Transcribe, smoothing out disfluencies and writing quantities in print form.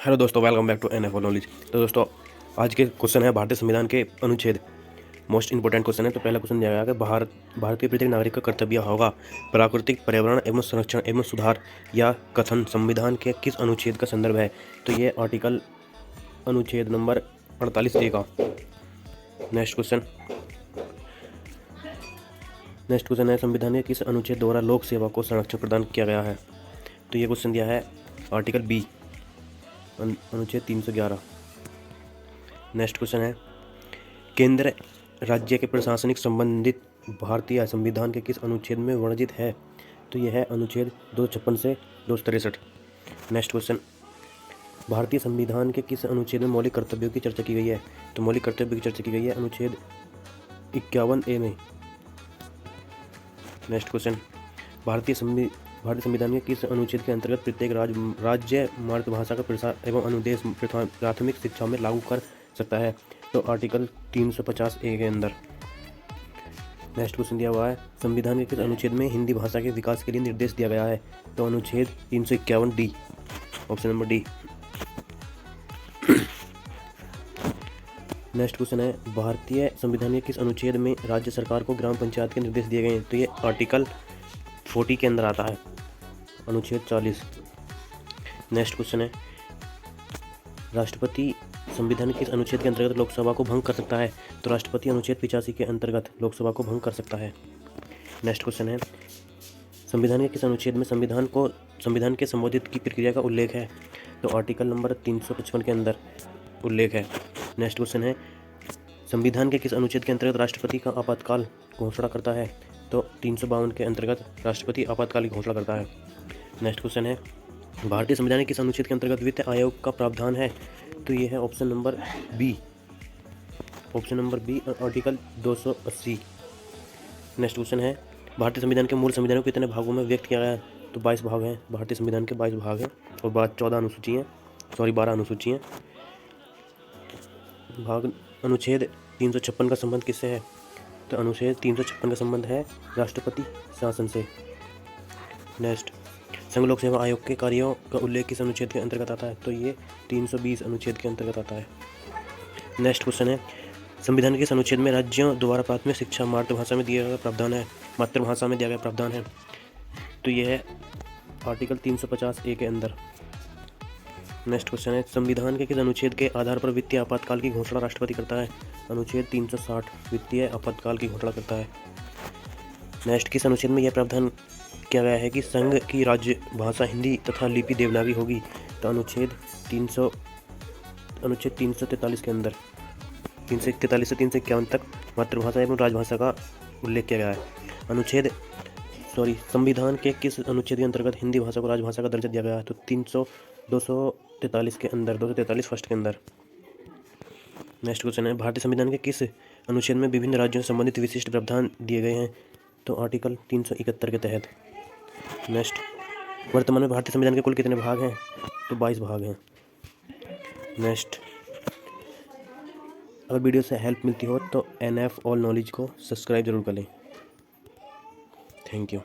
Hello दोस्तों, welcome back to NF knowledge. तो दोस्तों, आज के क्वेश्चन है भारतीय संविधान के अनुच्छेद। मोस्ट इंपोर्टेंट क्वेश्चन है। तो पहला क्वेश्चन दिया गया है कि भारतीय प्रत्येक नागरिक का कर्तव्य होगा प्राकृतिक पर्यावरण एवं संरक्षण एवं सुधार या कथन संविधान के किस अनुच्छेद का संदर्भ है। तो ये आर्टिकल अनुच्छेद नंबर 48A का। नेक्स्ट क्वेश्चन है संविधान के किस अनुच्छेद द्वारा लोक सेवा को संरक्षण प्रदान किया गया है। तो ये क्वेश्चन दिया है आर्टिकल B अनुच्छेद 311। नेक्स्ट क्वेश्चन है केंद्र राज्य के प्रशासनिक संबंधित भारतीय संविधान के किस अनुच्छेद में वर्णित है। तो यह है अनुच्छेद 256 से 263। नेक्स्ट क्वेश्चन भारतीय संविधान के किस अनुच्छेद में मौलिक कर्तव्यों की चर्चा की गई है। तो मौलिक कर्तव्यों की चर्चा की गई है अनुच्छेद 51A में। नेक्स्ट क्वेश्चन भारतीय संविधान के किस अनुच्छेद के अंतर्गत प्रत्येक राज्य मातृभाषा का प्रसार एवं अनुदेश प्राथमिक शिक्षा में लागू कर सकता है। तो आर्टिकल 350A के अंदर। नेक्स्ट क्वेश्चन दिया हुआ है संविधान के किस अनुच्छेद में हिंदी भाषा के विकास के लिए निर्देश दिया गया है। तो अनुच्छेद 351D, option number D. Next question है भारतीय संविधान के किस अनुच्छेद में राज्य सरकार को ग्राम पंचायत के निर्देश दिए गए हैं। तो ये आर्टिकल 40 के अंदर आता है, अनुच्छेद 40। नेक्स्ट क्वेश्चन है राष्ट्रपति संविधान के किस अनुच्छेद के अंतर्गत लोकसभा को भंग कर सकता है। तो राष्ट्रपति अनुच्छेद 85 के अंतर्गत लोकसभा को भंग कर सकता है। नेक्स्ट क्वेश्चन है संविधान के किस अनुच्छेद में संविधान के संबोधित की प्रक्रिया का उल्लेख है। तो आर्टिकल नंबर 355 के अंदर उल्लेख है। नेक्स्ट क्वेश्चन है संविधान के किस अनुच्छेद के अंतर्गत राष्ट्रपति का आपातकाल घोषणा करता है। तो 352 के अंतर्गत राष्ट्रपति आपातकाल की घोषणा करता है। नेक्स्ट क्वेश्चन है भारतीय संविधान के किस अनुच्छेद के अंतर्गत वित्त आयोग का प्रावधान है। तो ये है option number B, article 280। Next question है भारतीय संविधान के मूल संविधान को कितने भागों में व्यक्त किया गया है। तो 22 भाग हैं। भारतीय संविधान के 22 भाग हैं और 12 अनुसूची हैं। अनुच्छेद 356 का संबंध किससे है। तो अनुच्छेद 356 का संबंध है राष्ट्रपति शासन से। नेक्स्ट संघ लोक सेवा आयोग के कार्यों का उल्लेख किस अनुच्छेद के अंतर्गत आता है। तो ये 320 अनुच्छेद के अंतर्गत आता है। नेक्स्ट क्वेश्चन है संविधान के किस अनुच्छेद में राज्यों द्वारा प्राथमिक शिक्षा मातृभाषा में दिया गया प्रावधान है। तो यह है आर्टिकल 350A के अंदर। नेक्स्ट क्वेश्चन है संविधान के किस अनुच्छेद के आधार पर वित्तीय आपातकाल की घोषणा राष्ट्रपति करता है। अनुच्छेद 360 वित्तीय आपातकाल की घोषणा करता है। नेक्स्ट किस अनुच्छेद में यह प्रावधान किया गया है कि संघ की राज्य भाषा हिंदी तथा लिपि देवनागरी होगी। तो अनुच्छेद 343 के अंदर 343 से 351 तक मातृभाषा एवं राजभाषा का उल्लेख किया गया है। संविधान के किस अनुच्छेद के अंतर्गत हिंदी भाषा को राजभाषा का दर्जा दिया गया है। तो 243 के अंदर 243 फर्स्ट के अंदर। नेक्स्ट क्वेश्चन है भारतीय संविधान के किस अनुच्छेद में विभिन्न राज्यों से संबंधित विशिष्ट प्रावधान दिए गए हैं। तो आर्टिकल 371 के तहत। नेक्स्ट वर्तमान में भारतीय संविधान के कुल कितने भाग हैं। तो 22 भाग हैं। नेक्स्ट अगर वीडियो से हेल्प मिलती हो तो NF ऑल नॉलेज को सब्सक्राइब जरूर करें। Thank you.